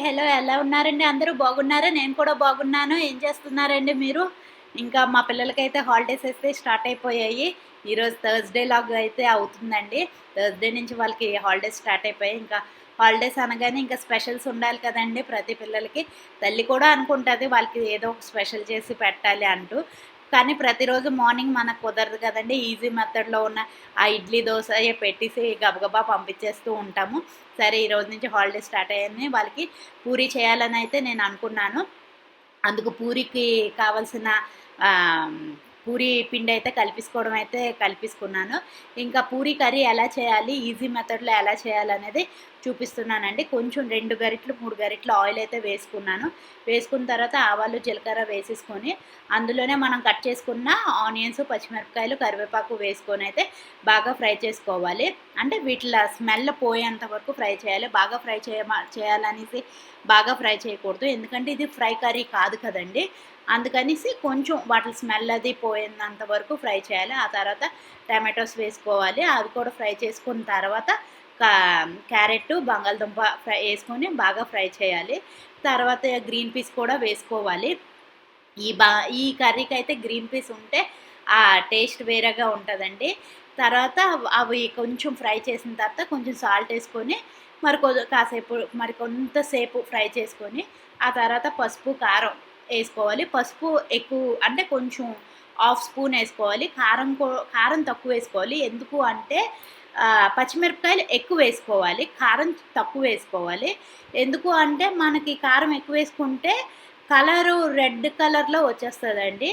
Hello. ఎలా ఉన్నారండి? అందరూ బాగున్నారా? నేను కూడా బాగున్నాను. ఏం చేస్తున్నారండి మీరు? ఇంకా మా పిల్లలకైతే హాలిడేస్ అయితే స్టార్ట్ అయిపోయాయి. ఈరోజు థర్స్‌డే లాగా అయితే అవుతుందండి. థర్స్‌డే నుంచి వాళ్ళకి హాలిడేస్ స్టార్ట్ అయిపోయాయి. ఇంకా హాలిడేస్ అనగానే ఇంకా స్పెషల్స్ ఉండాలి కదండీ ప్రతి పిల్లలకి. తల్లి కూడా అనుకుంటది వాళ్ళకి ఏదో ఒక స్పెషల్ చేసి పెట్టాలి అంటూ. కానీ ప్రతిరోజు మార్నింగ్ మనకు కుదరదు కదండీ. ఈజీ మెథడ్‌లో ఉన్న ఆ ఇడ్లీ, దోసయే పెట్టేసి గబగబా పంపించేస్తూ ఉంటాము. సరే ఈరోజు నుంచి హాలిడేస్ స్టార్ట్ అయ్యాయని వాళ్ళకి పూరి చేయాలని అయితే నేను అనుకున్నాను. అందుకు పూరికి కావాల్సిన ఆహ్, పూరి పిండి అయితే కలిపేసుకున్నాను. ఇంకా పూరి కర్రీ ఎలా చేయాలి, ఈజీ మెథడ్‌లో ఎలా చేయాలనేది చూపిస్తున్నానండి. కొంచెం 2 గరిటెలు, 3 గరిటెలు ఆయిల్ అయితే వేసుకున్నాను. వేసుకున్న తర్వాత ఆవాలు, జీలకర్ర వేసేసుకొని అందులోనే మనం కట్ చేసుకున్న ఆనియన్స్, పచ్చిమిరపకాయలు, కరివేపాకు వేసుకొని అయితే బాగా ఫ్రై చేసుకోవాలి. అంటే వీటిల స్మెల్ పోయేంత వరకు ఫ్రై చేయాలి. బాగా ఫ్రై చేయాలనేసి బాగా ఫ్రై చేయకూడదు. ఎందుకంటే ఇది ఫ్రై కర్రీ కాదు కదండీ. అందుకనేసి కొంచెం వాటి స్మెల్ అది పోయేంత వరకు ఫ్రై చేయాలి. ఆ తర్వాత టమాటోస్ వేసుకోవాలి. అవి కూడా ఫ్రై చేసుకున్న తర్వాత కా క్యారెట్, బంగాళదుంప ఏసుకొని బాగా ఫ్రై చేయాలి. తర్వాత గ్రీన్ పీస్ కూడా వేసుకోవాలి. ఈ బా ఈ కర్రీకైతే గ్రీన్ పీస్ ఉంటే ఆ టేస్ట్ వేరేగా ఉంటదండి. తర్వాత అవి కొంచెం ఫ్రై చేసిన తర్వాత కొంచెం సాల్ట్ ఏసుకొని మరి కొంతసేపు ఫ్రై చేసుకొని, ఆ తర్వాత పసుపు, కారం ఏసుకోవాలి. పసుపు అంటే కొంచెం హాఫ్ స్పూన్ ఏసుకోవాలి. కారం తక్కువేసుకోవాలి. ఎందుకు అంటే పచ్చిమిరపకాయలు ఎక్కువేసుకోవాలి. కారం తక్కువేసుకోవాలి. ఎందుకు అంటే మనకి కారం ఎక్కువేసుకుంటే కలరు రెడ్ కలర్‌లో వచ్చేస్తదండి.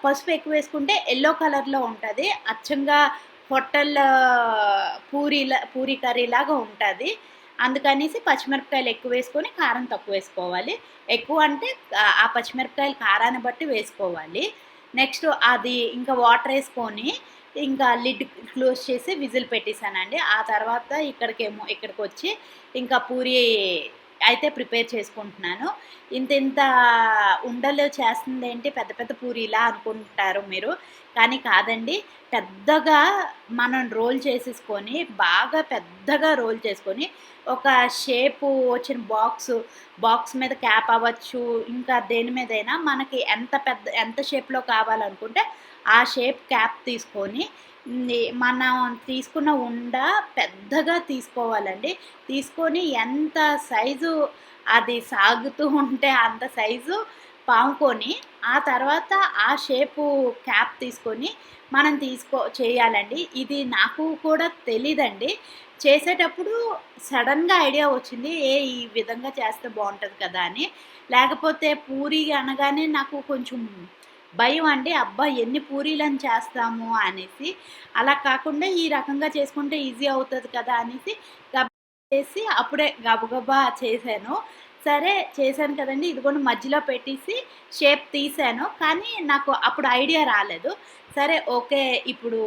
పసుపు ఎక్కువేసుకుంటే యెల్లో కలర్‌లో ఉంటది. అచ్చంగా హోటల్ పూరి కర్రీలాగా ఉంటది. అందుకనేసి పచ్చిమిరపకాయలు ఎక్కువేసుకొని, కారం తక్కువేసుకోవాలి. ఎక్కువ అంటే ఆ పచ్చిమిరపకాయలు కారాన్ని బట్టి వేసుకోవాలి. నెక్స్ట్ అది ఇంకా వాటరేసుకొని, ఇంకా లిడ్ క్లోజ్ చేసి విజిల్ పెట్టేసానండి. ఆ తర్వాత ఇక్కడికొచ్చి ఇంకా పూరి అయితే ప్రిపేర్ చేసుకుంటున్నాను. ఇంతింత ఉండలు చేస్తుందేంటి పెద్ద పెద్ద పూరీలా అనుకుంటారు మీరు. కానీ కాదండి. పెద్దగా మనం రోల్ చేసేసుకొని, బాగా పెద్దగా రోల్ చేసుకొని, ఒక షేపు వచ్చిన బాక్స్ మీద క్యాప్ అవ్వచ్చు, ఇంకా దేని మీదైనా మనకి ఎంత షేప్‌లో కావాలనుకుంటే, ఆ షేప్ క్యాప్ తీసుకొని, మనం తీసుకున్న పెద్దగా తీసుకోవాలండి. తీసుకొని ఎంత సైజు అది సాగుతూ ఉంటే అంత సైజు పాముకొని, ఆ తర్వాత ఆ షేపు క్యాప్ తీసుకొని మనం చేయాలండి. ఇది నాకు కూడా తెలీదండి. చేసేటప్పుడు సడెన్‌గా ఐడియా వచ్చింది. ఈ విధంగా చేస్తే బావుంటది కదా అని. లేకపోతే పూరి అనగానే నాకు కొంచెం భయం అండి. అబ్బా! ఎన్ని పూరీలని చేస్తాము అనేసి. అలా కాకుండా ఈ రకంగా చేసుకుంటే ఈజీ అవుతది కదా అనేసి చేసి అప్పుడే గబగబా చేశాను. సరే చేశాను కదండీ! ఇదిగోండి మధ్యలో పెట్టేసి షేప్ తీశాను. కానీ నాకు అప్పుడు ఐడియా రాలేదు. సరే ఓకే. ఇప్పుడు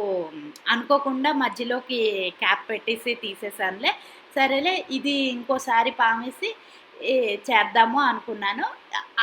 అనుకోకుండా మధ్యలోకి క్యాప్ పెట్టేసి తీసేసానులే. సరేలే ఇది ఇంకోసారి పామేసి ఈ చేద్దాము అనుకున్నాను.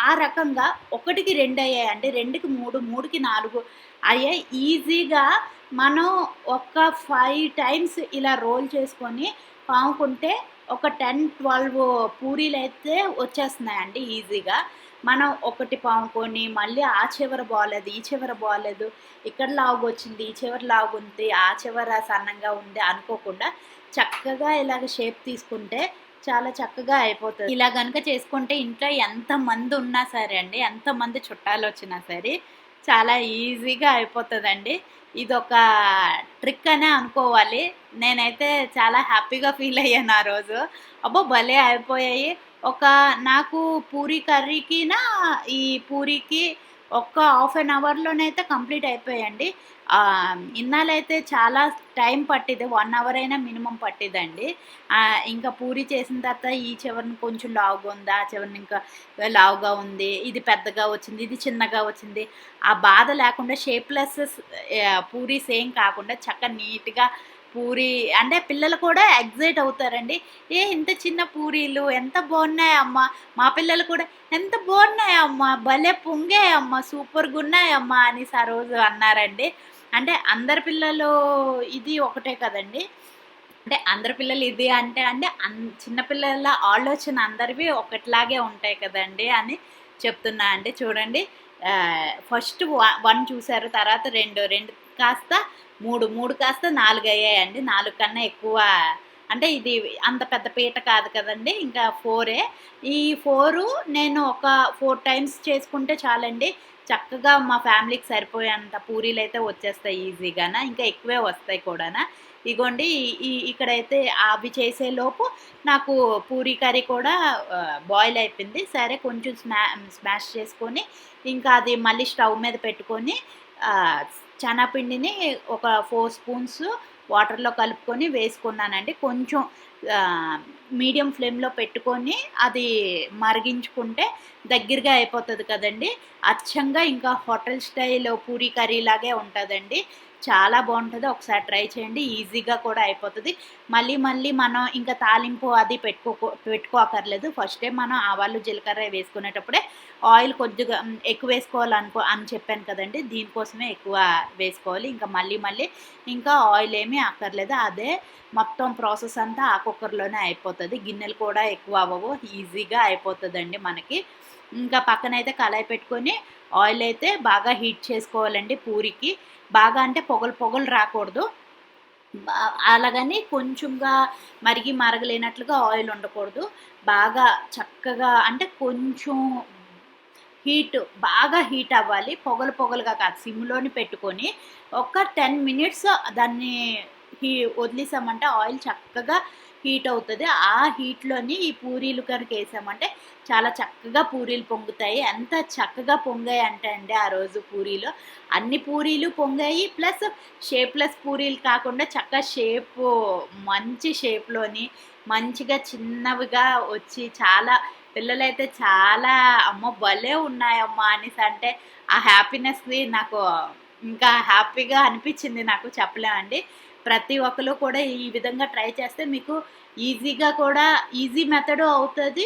ఆ రకంగా 1కి 2 అయ్యాయండి. 2కి 3, 3కి 4 అయ్యాయి. ఈజీగా మనం ఒక 5 టైమ్స్ ఇలా రోల్ చేసుకొని పాముకుంటే ఒక 10, 12 పూరీలైతే వచ్చేస్తున్నాయండి ఈజీగా. మనం ఒకటి పాముకొని మళ్ళీ ఆ చివర బాలేదు, ఈ చివర బాలేదు, ఇక్కడ లావుగొచ్చింది, ఈ చివర లావుగుంది, ఆ చివర సన్నంగా ఉంది అనుకోకుండా చక్కగా ఇలాగ షేప్ తీసుకుంటే చాలా చక్కగా అయిపోతది. ఇలా గనుక చేసుకుంటే ఇంట్లో ఎంతమంది ఉన్నా సరే అండి, ఎంతమంది చుట్టాలొచ్చినా సరే చాలా ఈజీగా అయిపోతదండి. ఇదొక ట్రిక్ అనే అనుకోవాలి. నేనైతే చాలా హ్యాపీగా ఫీల్ అయ్యాను ఆ రోజు. అబ్బో! భలే అయిపోయాయి. ఒక నాకు పూరి కర్రీకినా, ఈ పూరికి ఒక్క హాఫ్ అన్ అవర్‌లోనైతే కంప్లీట్ అయిపోయాయండి. ఇన్నాళ్ళైతే చాలా టైం పట్టిద్ది. 1 అవర్ అయినా మినిమమ్ పట్టిద్దండి. ఇంకా పూరి చేసిన తర్వాత ఈ చివరన కొంచెం లావుగా ఉంది, ఆ చివరన ఇంకా లావుగా ఉంది, ఇది పెద్దగా వచ్చింది, ఇది చిన్నగా వచ్చింది. ఆ బాధ లేకుండా షేప్‌లెస్ పూరీస్ ఏం కాకుండా నీట్‌గా పూరి అంటే పిల్లలు కూడా ఎక్సైట్ అవుతారండి. ఇంత చిన్న పూరీలు ఎంత బాగున్నాయమ్మా! మా పిల్లలు కూడా ఎంత బాగున్నాయమ్మా! భలే పొంగాయమ్మా! సూపర్‌గున్నాయమ్మా! అనేసి ఆ రోజు అన్నారండి. అంటే అందరి పిల్లలు ఇది ఒకటే కదండీ. అంటే అందరి పిల్లలు ఇది అంటే అంటే చిన్నపిల్లల ఆలోచన అందరివి ఒకటిలాగే ఉంటాయి కదండి అని చెప్తున్నా అండి. చూడండి, ఫస్ట్ 1 చూసారు, తర్వాత 2, 2 కాస్త 3, 3 కాస్త 4 అయ్యాయండి. 4 కన్నా ఎక్కువ అంటే ఇది అంత పెద్ద పీట కాదు కదండీ! ఇంకా 4 ఈ 4 నేను ఒక 4 టైమ్స్ చేసుకుంటే చాలండి. చక్కగా మా ఫ్యామిలీకి సరిపోయేంత పూరీలైతే వచ్చేస్తాయి ఈజీగాన. ఇంకా ఎక్కువే వస్తాయి కూడాన. ఇగోండి ఇక్కడైతే అవి చేసేలోపు నాకు పూరీ కర్రీ కూడా బాయిల్ అయిపోయింది. సరే కొంచెం స్మాష్ చేసుకొని ఇంకా అది మళ్ళీ స్టవ్ మీద పెట్టుకొని శనగపిండిని ఒక 4 స్పూన్స్ వాటర్‌లో కలుపుకొని వేసుకున్నానండి. కొంచెం మీడియం ఫ్లేమ్‌లో పెట్టుకొని అది మరిగించుకుంటే దగ్గరగా అయిపోతది కదండీ! అచ్చంగా ఇంకా హోటల్ స్టైల్ పూరీ కర్రీ లాగే ఉంటదండి. చాలా బావుంటది. ఒకసారి ట్రై చేయండి. ఈజీగా కూడా అయిపోతది. మళ్ళీ మళ్ళీ మనం ఇంకా తాలింపు అది పెట్టుకోక్కర్లేదు. ఫస్టే మనం ఆవాలు, జీలకర్ర వేసుకునేటప్పుడే ఆయిల్ కొద్దిగా ఎక్కువేసుకోవాలని చెప్పాను కదండీ! దీనికోసమే ఎక్కువ వేసుకోవాలి. ఇంకా మళ్ళీ మళ్ళీ ఇంకా ఆయిల్ ఏమీ అక్కర్లేదు. అదే మొత్తం ప్రాసెస్ అంతా ఆ కుక్కర్‌లోనే అయిపోతది. గిన్నెలు కూడా ఎక్కువ అవ్వవు. ఈజీగా అయిపోతదండి మనకి. ఇంకా పక్కనైతే కళాయి పెట్టుకొని ఆయిల్ అయితే బాగా హీట్ చేసుకోవాలండి పూరికి. బాగా అంటే పొగలు పొగలు రాకూడదు. బా అలాగని కొంచెంగా మరగలేనట్లుగా ఆయిల్ ఉండకూడదు. బాగా చక్కగా అంటే కొంచెం బాగా హీట్ అవ్వాలి. పొగలు పొగలుగా కాదు. సిమ్‌లోని పెట్టుకొని ఒక 10 మినిట్స్ దాన్ని హీ వదిలేసామంటే ఆయిల్ చక్కగా హీట్ అవుతది. ఆ హీట్‌లోని ఈ పూరీలు కనుక ఏసామంటే చాలా చక్కగా పూరీలు పొంగుతాయి. ఎంత చక్కగా పొంగాయంటే అండి ఆ రోజు పూరీలు. అన్ని పూరీలు పొంగాయి. ప్లస్ షేప్‌లెస్ పూరీలు కాకుండా చక్కగా మంచి షేప్‌లోని మంచిగా చిన్నవిగా వచ్చి చాలా పిల్లలైతే చాలా "అమ్మో! భలే ఉన్నాయమ్మా" అనేసంటే ఆ హ్యాపీనెస్‌ని నాకు ఇంకా హ్యాపీగా అనిపిచ్చింది నాకు చెప్పలేమండి. ప్రతి ఒక్కళ్ళు కూడా ఈ విధంగా ట్రై చేస్తే మీకు ఈజీగా కూడా ఈజీ మెథడు అవుతది.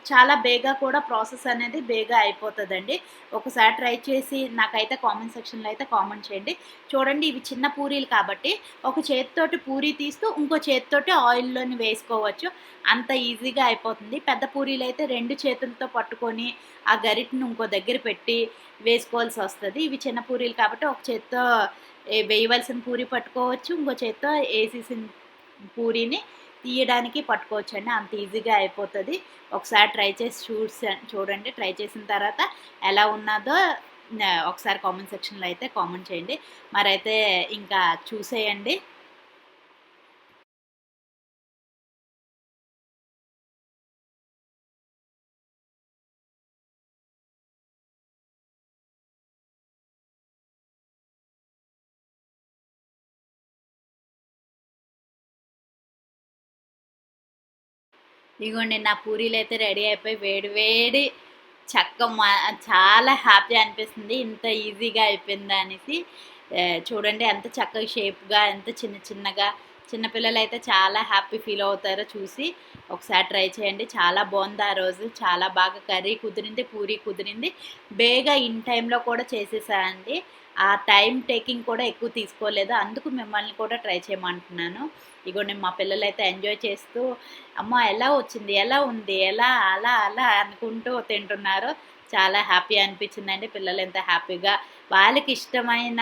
చాలా బేగా కూడా ప్రాసెస్ అనేది బేగా అయిపోతదండి. ఒకసారి ట్రై చేసి నాకైతే కామెంట్ సెక్షన్‌లో అయితే కామెంట్ చేయండి. చూడండి, ఇవి చిన్న పూరీలు కాబట్టి ఒక చేత్తోటి పూరి తీస్తూ ఇంకో చేత్తోటి ఆయిల్‌లోని వేసుకోవచ్చు. అంత ఈజీగా అయిపోతుంది. పెద్ద పూరీలైతే 2 చేతులతో పట్టుకొని ఆ గరిటెని ఇంకో దగ్గర పెట్టి వేసుకోవాల్సొస్తది. ఇవి చిన్న పూరీలు కాబట్టి ఒక చేత్తో వేయవలసిన పూరి పట్టుకోవచ్చు. ఇంకో చేత్తో ఏసేసిన పూరీని తీయడానికి పట్టుకోవచ్చండి. అంత ఈజీగా అయిపోతది. ఒకసారి ట్రై చేసి చూడండి. ట్రై చేసిన తర్వాత ఎలా ఉన్నాదో ఒకసారి కామెంట్ సెక్షన్‌లో అయితే కామెంట్ చేయండి. మరైతే ఇంకా చూసేయండి. ఇగోండి నా పూరీలైతే రెడీ అయిపోయి వేడి వేడి చాలా హ్యాపీ అనిపిస్తుంది. ఇంత ఈజీగా అయిపోయిందా అనేసి. చూడండి ఎంత చక్కగా షేప్‌గా ఎంత చిన్న చిన్నగా చిన్న పిల్లలైతే చాలా హ్యాపీ ఫీల్ అవుతారో చూసి. ఒకసారి ట్రై చేయండి. చాలా బావుంది ఆ రోజు. చాలా బాగా కర్రీ కుదిరింది, పూరీ కుదిరింది. బేగా ఇన్ టైమ్‌లో కూడా చేసేసా అండి. ఆ టైమ్ టేకింగ్ కూడా ఎక్కువ తీసుకోలేదు. అందుకు మిమ్మల్ని కూడా ట్రై చేయమంటున్నాను. ఇగోండి మా పిల్లలైతే ఎంజాయ్ చేస్తూ అమ్మ ఎలా వచ్చింది? ఎలా ఉంది? ఎలా? అలా అలా అనుకుంటూ తింటున్నారు. చాలా హ్యాపీ అనిపించిందండి. పిల్లలు ఎంత హ్యాపీగా వాళ్ళకిష్టమైన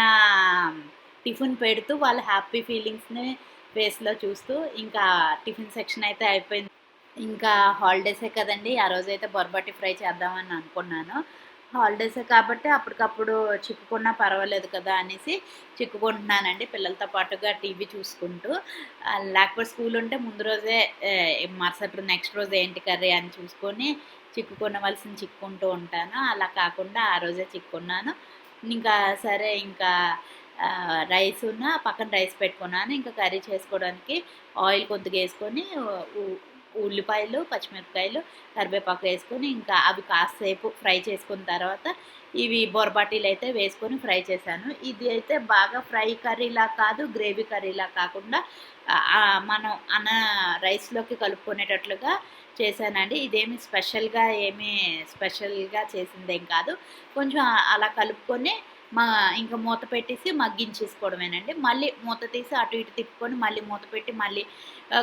టిఫిన్ పెడుతూ వాళ్ళ హ్యాపీ ఫీలింగ్స్‌ని ఫేస్‌లో చూస్తూ ఇంకా టిఫిన్ సెక్షన్ అయితే అయిపోయింది. ఇంకా హాలిడేసే కదండీ! ఆ రోజైతే బొరబాటి ఫ్రై చేద్దామని అనుకున్నాను. హాలిడేసే కాబట్టి అప్పటికప్పుడు చిక్కుకున్నా పర్వాలేదు కదా అనేసి చిక్కుకుంటున్నానండి పిల్లలతో పాటుగా టీవీ చూసుకుంటూ. లేకపోతే స్కూలుంటే ముందు రోజే మరుసటి నెక్స్ట్ రోజు ఏంటి కర్రీ అని చూసుకొని చిక్కుకొనవలసింది చిక్కుకుంటూ ఉంటాను. అలా కాకుండా ఆ రోజే చిక్కుకున్నాను. ఇంకా సరే ఇంకా పక్కన రైస్ పెట్టుకున్నాను. ఇంకా కర్రీ చేసుకోవడానికి ఆయిల్ కొద్దిగా ఏసుకొని ఉ ఉల్లిపాయలు, పచ్చిమిరపకాయలు, కరివేపాకు వేసుకొని ఇంకా అవి కాసేపు ఫ్రై చేసుకున్న తర్వాత ఇవి బొరబాటీలైతే వేసుకొని ఫ్రై చేశాను. ఇది అయితే బాగా ఫ్రై కర్రీలా కాదు, గ్రేవీ కర్రీలా కాకుండా మనం రైస్‌లోకి కలుపుకునేటట్లుగా చేశానండి. ఏమీ స్పెషల్‌గా చేసిందేం కాదు. కొంచెం అలా కలుపుకొని మా ఇంకా మూత పెట్టేసి మగ్గించేసుకోవడమేనండి. మళ్ళీ మూత తీసి అటు ఇటు తిప్పుకొని మళ్ళీ మూత పెట్టి మళ్ళీ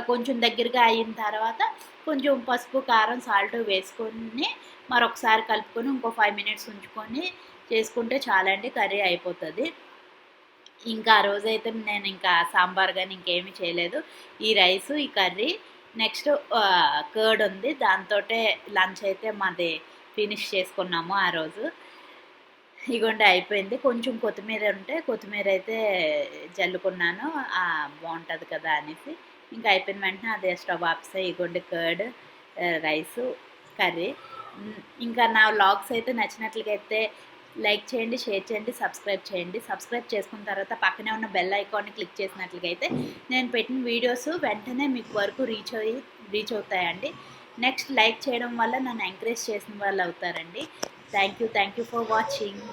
కొంచెం దగ్గరగా అయిన తర్వాత కొంచెం పసుపు, కారం, సాల్ట్ వేసుకొని మరొకసారి కలుపుకొని ఇంకో 5 మినిట్స్ ఉంచుకొని చేసుకుంటే చాలండి, కర్రీ అయిపోతది. ఇంకా ఆ రోజైతే నేను ఇంకా సాంబార్ గాని ఇంకేమీ చేయలేదు. ఈ రైసు, ఈ కర్రీ నెక్స్ట్ కర్డ్ ఉంది. దాంతోటే లంచ్ అయితే మాది ఫినిష్ చేసుకున్నాము ఆ రోజు. ఇగోండి అయిపోయింది. కొంచెం కొత్తిమీర ఉంటే కొత్తిమీర అయితే జల్లుకున్నాను. బావుంటది కదా అనేసి. ఇంకా అయిపోయిన వెంటనే అదే స్టవ్ ఆపేసా. ఇగోండి కర్డ్, రైసు, కర్రీ. ఇంకా నా వ్లాగ్స్ అయితే నచ్చినట్లయితే లైక్ చేయండి, షేర్ చేయండి, సబ్స్క్రైబ్ చేయండి. సబ్స్క్రైబ్ చేసుకున్న తర్వాత పక్కనే ఉన్న బెల్ ఐకాన్ని క్లిక్ చేసినట్లయితే నేను పెట్టిన వీడియోస్ వెంటనే మీకు వరకు రీచ్ అవుతాయండి. నెక్స్ట్ లైక్ చేయడం వల్ల నన్ను ఎంకరేజ్ చేసిన వాళ్ళు అవుతారండి. Thank you for watching.